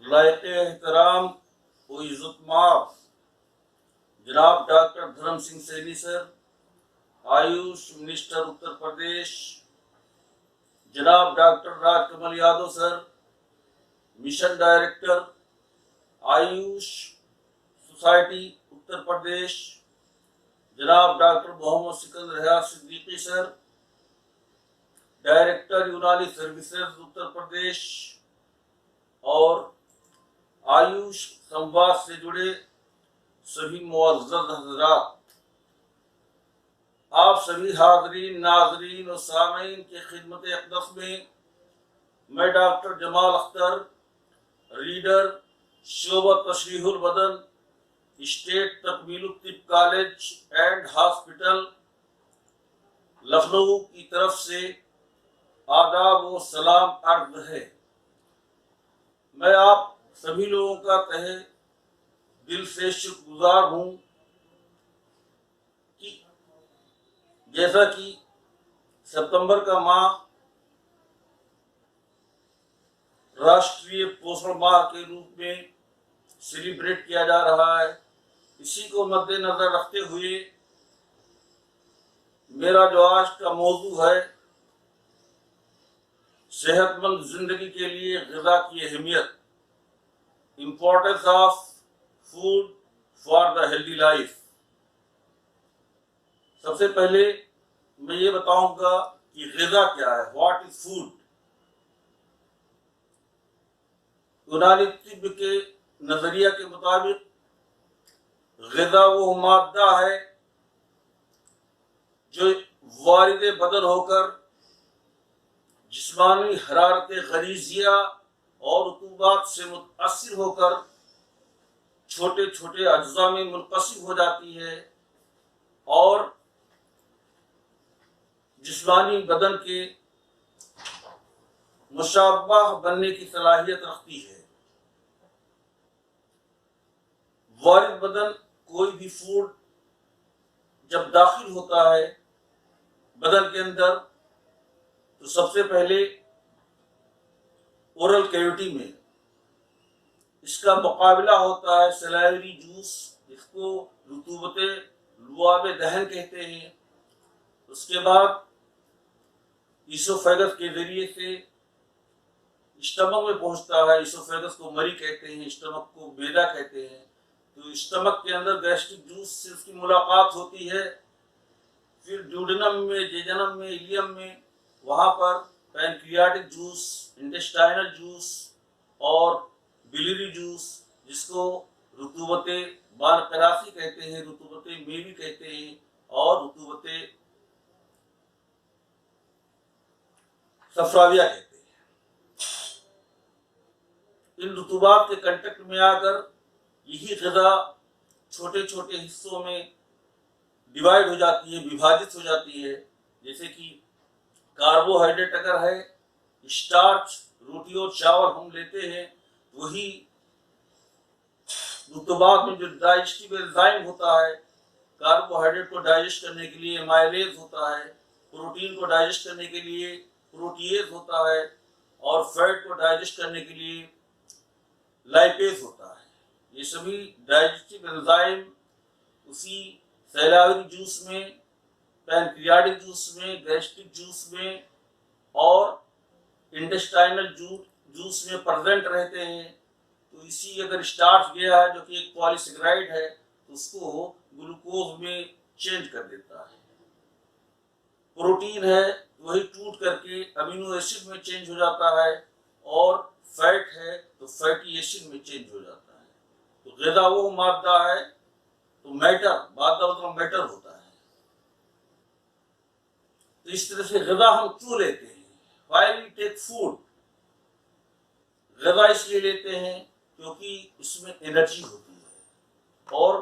लायक एहतराम व इज़्ज़त-माब जनाब doctor Dharam Singh Saini sir, Ayush minister Uttar Pradesh, जनाब doctor Rajkamal Yadav sir, mission director Ayush society Uttar Pradesh, जनाब doctor Mohammad Sikandar Hayat Siddiqui sir, director Unani services Uttar Pradesh, और आयुष संवाद से जुड़े सभी मुअज़्ज़ज़ हज़रात, आप सभी हाज़रीन, नाज़रीन और सामीन के खिदमत अक़दस में मैं डॉक्टर जमाल अख्तर, रीडर शोबा तशरीहुल बदन, state Takmilut Tib college and hospital Lucknow की तरफ से आदाब व सलाम अर्ज़ है। मैं आप सभी लोगों का तहे दिल से शुक्रगुजार हूँ कि जैसा कि सितंबर का माह राष्ट्रीय पोषण माह के रूप में सेलिब्रेट किया जा रहा है, इसी को मद्देनजर रखते हुए मेरा जो आज का मौजू है सेहतमंद जिंदगी के लिए ग़िज़ा की अहमियत, importance of food for the healthy life. सबसे पहले मैं ये बताऊंगा कि ग़िज़ा क्या है, व्हाट इज फूड। यूनानी तिब्ब के नजरिया के मुताबिक ग़िज़ा वो मादा है जो वारिद बदन होकर जिस्मानी हरारत ग़रीज़िया और रुतूबात से मुतासिर होकर छोटे छोटे अज्जा में मुनक़सिम हो जाती है और जिस्मानी बदन के मुशाब्बह बनने की सलाहियत रखती है। वारिद बदन कोई भी फूड जब दाखिल होता है बदन के अंदर तो सबसे पहले ओरल कैविटी में इसका मुकाबला होता है सलाइवरी जूस, इसको रुतूबते लुआब दहन कहते हैं। उसके बाद ईसोफेगस के जरिए से स्टमक में पहुंचता है, ईसोफेगस को मरी कहते हैं, स्टमक को बेदा कहते हैं। तो स्टमक के अंदर गैस्ट्रिक जूस से उसकी मुलाकात होती है, फिर ड्यूडेनम में, जेजनम में, इलियम में, वहाँ पर पैनक्रियाटिक जूस, इंटेस्टाइनल जूस और बिलियरी जूस, जिसको रुतूबते बारकरासी कहते हैं, रुतूबते मेवी कहते हैं और रुतूबते सफराविया कहते हैं। इन रुतूबात के कंटेक्ट में आकर यही ग़िज़ा छोटे छोटे हिस्सों में डिवाइड हो जाती है, विभाजित हो जाती है। जैसे कि कार्बोहाइड्रेट अगर है, स्टार्च, रोटी और चावल हम लेते हैं, वही रुतूबात में जो डाइजेस्टिव एंजाइम होता है, कार्बोहाइड्रेट को डाइजेस्ट करने के लिए एमाइलेज होता है, प्रोटीन को डाइजेस्ट करने के लिए प्रोटीएज होता है और फैट को डाइजेस्ट करने के लिए लाइपेज होता है। ये सभी डाइजेस्टिव एंजाइम उसी सैलावरी जूस में, पैनक्रियाटिक जूस में, गैस्ट्रिक जूस में और इंटेस्टाइनल जूस में प्रेजेंट रहते हैं। तो इसी अगर स्टार्च गया है जो कि एक पॉलीसेकेराइड है तो उसको ग्लूकोज में चेंज कर देता है। प्रोटीन है वही टूट करके अमीनो एसिड में चेंज हो जाता है और फैट है तो फैटी एसिड में चेंज हो जाता है। तो ग़िज़ा वो मादा है, तो मैटर, मादा मतलब मैटर होता है। तो इस तरह से ग़िज़ा हम क्यों लेते हैं, व्हाई वी टेक फूड। ग़िज़ा इसलिए लेते हैं क्योंकि इसमें एनर्जी होती है और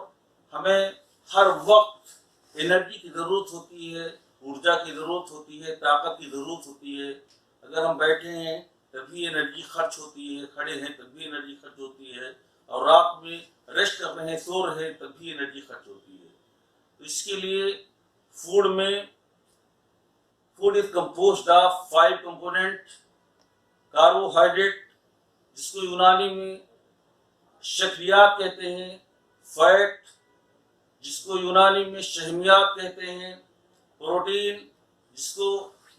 हमें हर वक्त एनर्जी की ज़रूरत होती है, ऊर्जा की ज़रूरत होती है, ताकत की ज़रूरत होती है। अगर हम बैठे हैं तब भी एनर्जी खर्च होती है, खड़े हैं तब भी एनर्जी खर्च होती है, और रात में रेस्ट कर रहे हैं, सो रहे हैं, तब भी एनर्जी खर्च होती है। तो इसके लिए food is composed of 5 component. Carbohydrate, जिसको यूनानी में शक्रियात कहते हैं, फैट जिसको यूनानी में शहमियात कहते हैं, प्रोटीन जिसको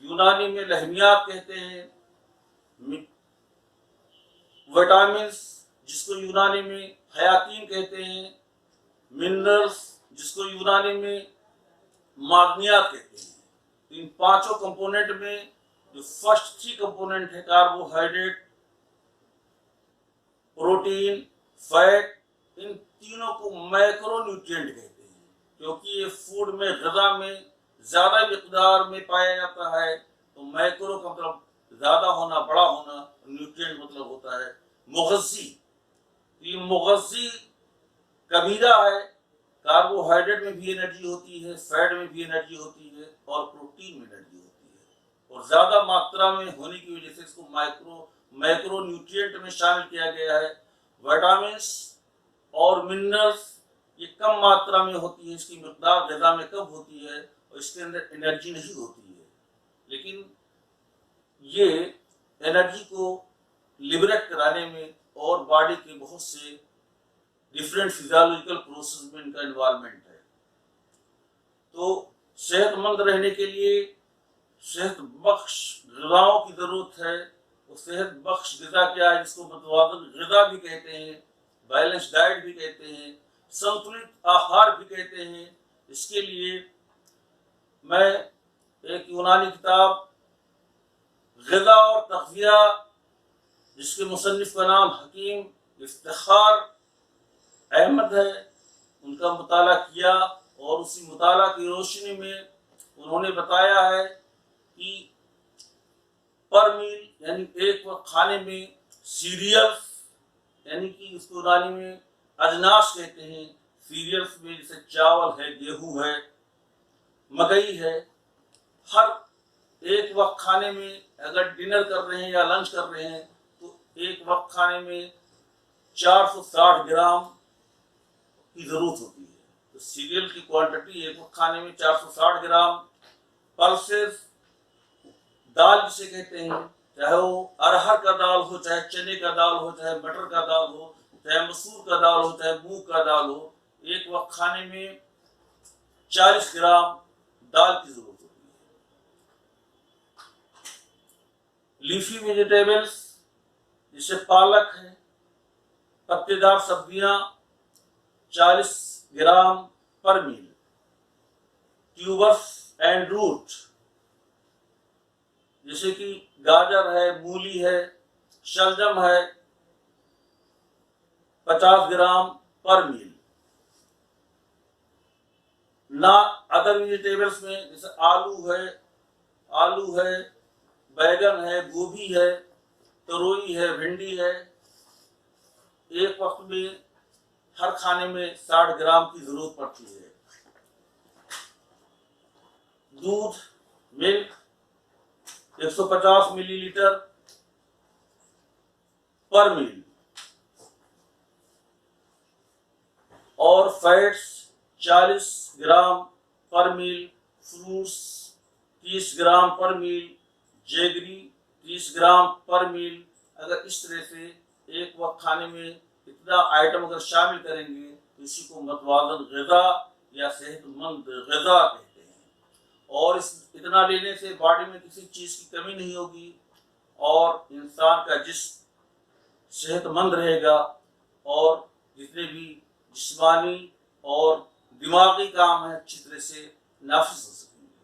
यूनानी में लहमियात कहते हैं, विटामिन्स जिसको यूनानी में हयातीन कहते हैं, मिनरल्स जिसको यूनानी में माग्नियात कहते हैं। इन पांचों कंपोनेंट में जो फर्स्ट 3 कंपोनेंट है कार्बोहाइड्रेट, प्रोटीन, फैट, इन तीनों को मैक्रोन्यूट्रिएंट कहते हैं, क्योंकि ये फूड में ग़िज़ा में ज़्यादा मिक़दार में पाया जाता है। तो मैक्रो का मतलब ज़्यादा होना, बड़ा होना, न्यूट्रिएंट मतलब होता है मुग़ज़्ज़ी। ये मुग़ज़्ज़ी कबीरा है। कार्बोहाइड्रेट में भी एनर्जी होती है, फैट में भी एनर्जी होती है और प्रोटीन में एनर्जी होती है, और ज़्यादा मात्रा में होने की वजह से इसको मैक्रो न्यूट्रिएंट में शामिल किया गया है। विटामिन्स और मिनरल्स ये कम मात्रा में होती है, इसकी मिक़दार ग़िज़ा में कम होती है और इसके अंदर एनर्जी नहीं होती है, लेकिन ये एनर्जी को लिबरेट कराने में और बॉडी के बहुत से डिफरेंट फिजियोलॉजिकल प्रोसेस में इनका इन्वॉल्वमेंट है। तो सेहतमंद रहने के लिए सेहत बख्श ग़िज़ाओं की ज़रूरत है। और सेहत बख्श ग़िज़ा क्या है, जिसको मतवाज़न ग़िज़ा भी कहते हैं, बैलेंस डाइट भी कहते हैं, संतुलित आहार भी कहते हैं। इसके लिए मैं एक यूनानी किताब ग़िज़ा और तग़ज़िया, जिसके मुसन्निफ़ का नाम हकीम इफ्तिखार अहमद है, उनका मुताला किया और उसी मुताला की रोशनी में उन्होंने बताया है कि पर मील यानी एक वक्त खाने में सीरियल्स, यानी कि इसको यूनानी में अजनास कहते हैं, सीरियल्स में जैसे चावल है, गेहूं है, मकई है, हर एक वक्त खाने में अगर डिनर कर रहे हैं या लंच कर रहे हैं तो एक वक्त खाने में 460 ग्राम की जरूरत होती है। तो सीरियल की क्वांटिटी एक वक्त खाने में 460 ग्राम। पल्सेस दाल जिसे कहते हैं, चाहे वो अरहर का दाल हो, चाहे चने का दाल हो, चाहे मटर का दाल हो, चाहे मसूर का दाल हो, चाहे मूंग का दाल हो, एक वक्त खाने में 40 ग्राम दाल की जरूरत होती है। लीफी वेजिटेबल्स जैसे पालक है, पत्तेदार सब्जियां 40 ग्राम पर मील। ट्यूबर्स एंड रूट जैसे कि गाजर है, मूली है, शलजम है, 50 ग्राम पर मील। ना अदर वेजिटेबल्स में जैसे आलू है, बैगन है, गोभी है, तरोई है, भिंडी है, एक वक्त में हर खाने में 60 ग्राम की जरूरत पड़ती है। दूध, मिल्क 150 मिलीलीटर पर मील, और फैट्स 40 ग्राम पर मील, फ्रूट्स 30 ग्राम पर मील, जेगरी 30 ग्राम पर मील। अगर इस तरह से एक वक्त खाने में इतना आइटम अगर शामिल करेंगे तो इसी को मतवाज़न ग़िज़ा या सेहतमंद ग़िज़ा कहते हैं। और इस इतना लेने से बॉडी में किसी चीज़ की कमी नहीं होगी और इंसान का जिस्म सेहतमंद रहेगा और जितने भी जिस्मानी और दिमागी काम है अच्छी तरह से नाफिज हो सकेंगे।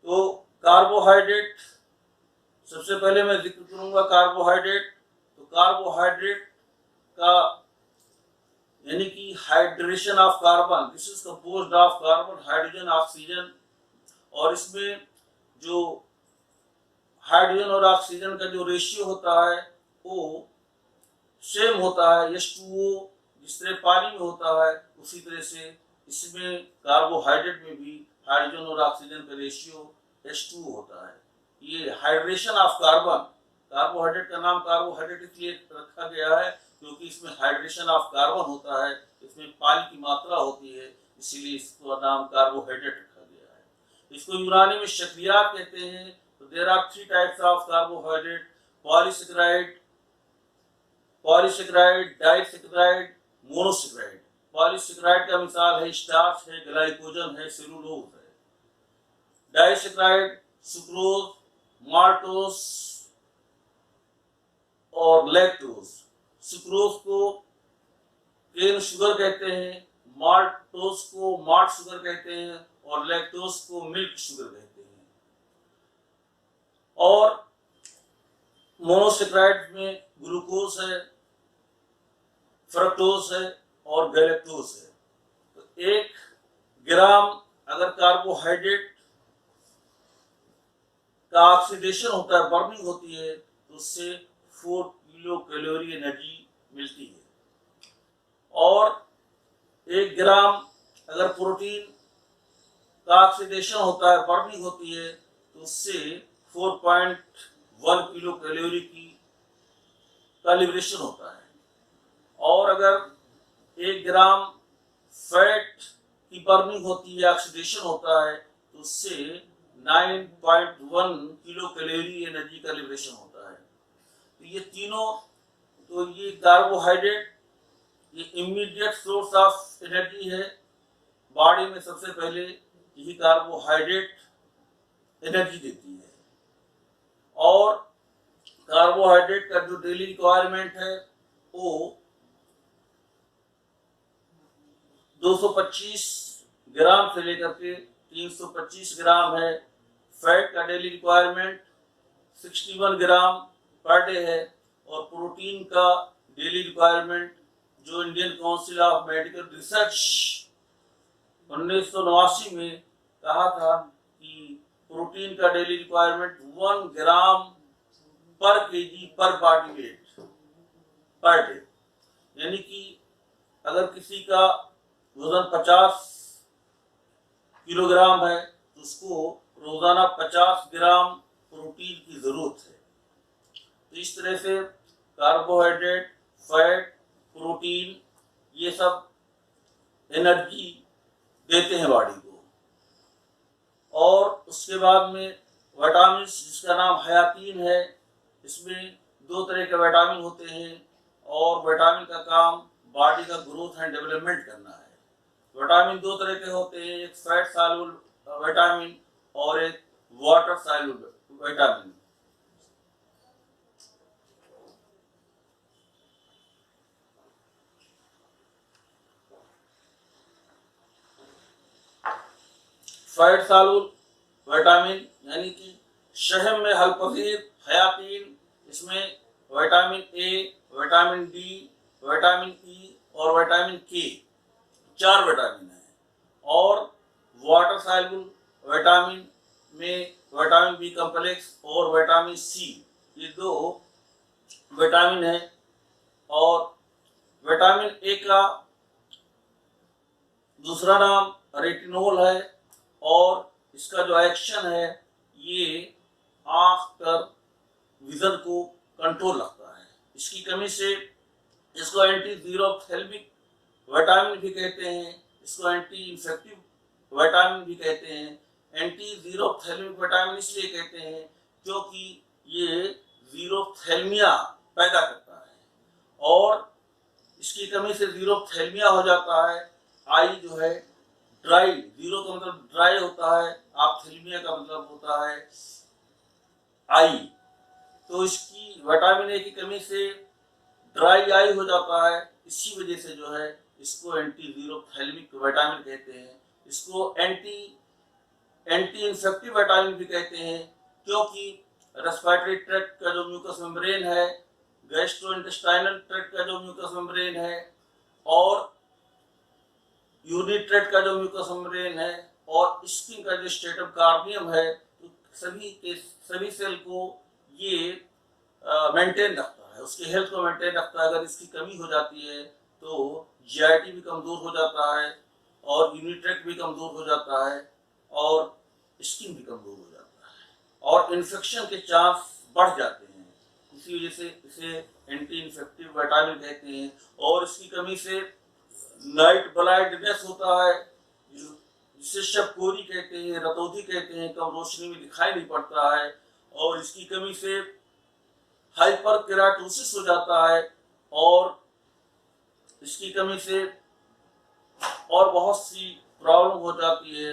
तो कार्बोहाइड्रेट, सबसे पहले मैं जिक्र करूंगा कार्बोहाइड्रेट। तो कार्बोहाइड्रेट का यानी कि hydration of carbon, this is composed of carbon, hydrogen, oxygen, और इसमें जो हाइड्रोजन और ऑक्सीजन का जो रेशियो होता है वो सेम होता है, H2O जिस तरह पानी में होता है उसी तरह से इसमें कार्बोहाइड्रेट में भी हाइड्रोजन और ऑक्सीजन का रेशियो H2O होता है। ये हाइड्रेशन ऑफ कार्बन, कार्बोहाइड्रेट का नाम कार्बोहाइड्रेट इसलिए रखा गया है क्योंकि इसमें हाइड्रेशन ऑफ कार्बन होता है, इसमें पानी की मात्रा होती है, इसीलिए इसका नाम कार्बोहाइड्रेट रखा गया है। इसको यूनानी में शक्रियात कहते हैं। तो there are 3 types of carbohydrate, polysaccharide, polysaccharide, disaccharide, monosaccharide. Polysaccharide का मिसाल है स्टार्च है, ग्लाइकोजन है, सेलुलोज है। डाइसेकेराइड सुक्रोज, माल्टोस और लैक्टोज। सुक्रोज को केन शुगर कहते हैं, माल्टोस को माल्ट शुगर कहते हैं और लैक्टोज को मिल्क शुगर कहते हैं। और मोनोसेकेराइड में ग्लूकोज है, फ्रक्टोज है और गैलेक्टोज है। तो 1 ग्राम अगर कार्बोहाइड्रेट का ऑक्सीडेशन होता है, बर्निंग होती है, तो उससे 4 किलो कैलोरी एनर्जी मिलती है। और 1 ग्राम अगर प्रोटीन का ऑक्सीडेशन होता है, बर्निंग होती है, तो उससे 4.1 किलो कैलोरी का लिबरेशन होता है। और अगर 1 ग्राम फैट की बर्निंग होती है, ऑक्सीडेशन होता है, तो उससे 9.1 किलो कैलोरी एनर्जी का लिबरेशन होता है। तो ये तीनों, तो ये कार्बोहाइड्रेट ये इमीडिएट सोर्स ऑफ एनर्जी है। बॉडी में सबसे पहले यही कार्बोहाइड्रेट एनर्जी देती है। और कार्बोहाइड्रेट का जो डेली रिक्वायरमेंट है वो 225 ग्राम से लेकर के 325 ग्राम है। फैट का डेली रिक्वायरमेंट 61 ग्राम पर डे है। और प्रोटीन का डेली रिक्वायरमेंट जो Indian council of medical research 1989 में कहा था कि प्रोटीन का डेली रिक्वायरमेंट 1 ग्राम पर केजी पर बॉडी वेट पर डे। यानी कि अगर किसी का वजन 50 किलोग्राम है तो उसको रोजाना 50 ग्राम प्रोटीन की जरूरत है। तो इस तरह से कार्बोहाइड्रेट, फैट, प्रोटीन ये सब एनर्जी देते हैं बॉडी को। और उसके बाद में विटामिन जिसका नाम हयातीन है, इसमें 2 तरह के विटामिन होते हैं और विटामिन का काम बॉडी का ग्रोथ एंड डेवलपमेंट करना है। विटामिन 2 तरह के होते हैं, एक फैट सॉल्युबल विटामिन और एक water soluble vitamin. Fat soluble vitamin यानी कि शहद में हल्पजीर हयातीन, इसमें vitamin A, vitamin D, vitamin E और विटामिन के 4 विटामिन है। और वाटर सॉल्युबल विटामिन में विटामिन बी कॉम्प्लेक्स और विटामिन सी, ये 2 विटामिन है। और विटामिन ए का दूसरा नाम रेटिनोल है और इसका जो एक्शन है ये आंख पर विजन को कंट्रोल रखता है। इसकी कमी से इसको एंटी जीरोफ्थैल्मिक विटामिन भी कहते हैं, इसको एंटी इंफेक्टिव विटामिन भी कहते हैं। एंटी जीरोफ्थैल्मिक विटामिन इसलिए कहते हैं क्योंकि ये जीरोफ्थैल्मिया पैदा करता है और इसकी कमी से जीरोफ्थैल्मिया हो जाता है। आई जो है ड्राई, जीरो का मतलब ड्राई होता है, ऑप्थेल्मिया का मतलब होता है आई। तो इसकी विटामिन ए की कमी से ड्राई आई हो जाता है। इसी वजह से जो है इसको एंटी जीरोफ्थैल्मिक विटामिन कहते हैं। इसको एंटी इंफेक्टिव विटामिन भी कहते हैं क्योंकि रेस्पिरेटरी ट्रैक्ट का जो म्यूकस मेम्ब्रेन है, गैस्ट्रोइंटेस्टाइनल ट्रैक्ट का जो म्यूकस मेम्ब्रेन है और यूरिनरी ट्रैक्ट का जो म्यूकस मेम्ब्रेन है और स्किन का जो स्ट्रेटम कार्नियम है, तो सभी सेल को ये मेंटेन रखता है, उसकी हेल्थ को मेंटेन रखता है। अगर इसकी कमी हो जाती है तो जीआईटी भी कमजोर हो जाता है और यूरिनरी ट्रैक्ट भी कमजोर हो जाता है और स्किन भी कमजोर हो जाता है और इन्फेक्शन के चांस बढ़ जाते हैं। इसी वजह से इसे एंटी इन्फेक्टिव विटामिन कहते हैं। और इसकी कमी से नाइट ब्लाइंडनेस होता है, जिसे शबकोरी कहते हैं, रतौंधी कहते हैं, कम रोशनी में दिखाई नहीं पड़ता है। और इसकी कमी से हाइपर केराटोसिस हो जाता है और इसकी कमी से और बहुत सी प्रॉब्लम हो जाती है।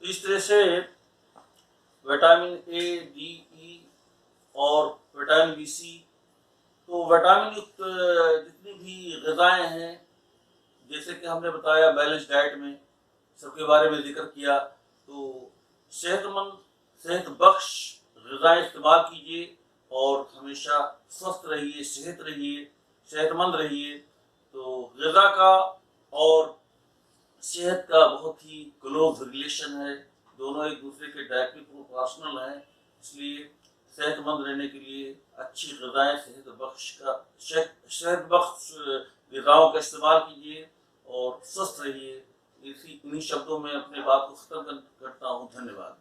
इस तरह से विटामिन ए, डी, ई और विटामिन बी, सी, तो विटामिन युक्त जितनी भी ग़िज़ाएँ हैं, जैसे कि हमने बताया बैलेंस डाइट में सबके बारे में जिक्र किया, तो सेहतमंद सेहत बख्श ग़िज़ाएँ इस्तेमाल कीजिए और हमेशा स्वस्थ रहिए, सेहतमंद रहिए। तो ग़िज़ा का और सेहत का बहुत ही क्लोज रिलेशन है, दोनों एक दूसरे के डायरेक्टली प्रोपोर्शनल हैं। इसलिए सेहतमंद रहने के लिए अच्छी ग़िज़ाएँ सेहत बख्श ग़िज़ाओं का इस्तेमाल कीजिए और स्वस्थ रहिए। इन्हीं शब्दों में अपनी बात को ख़त्म करता हूँ। धन्यवाद।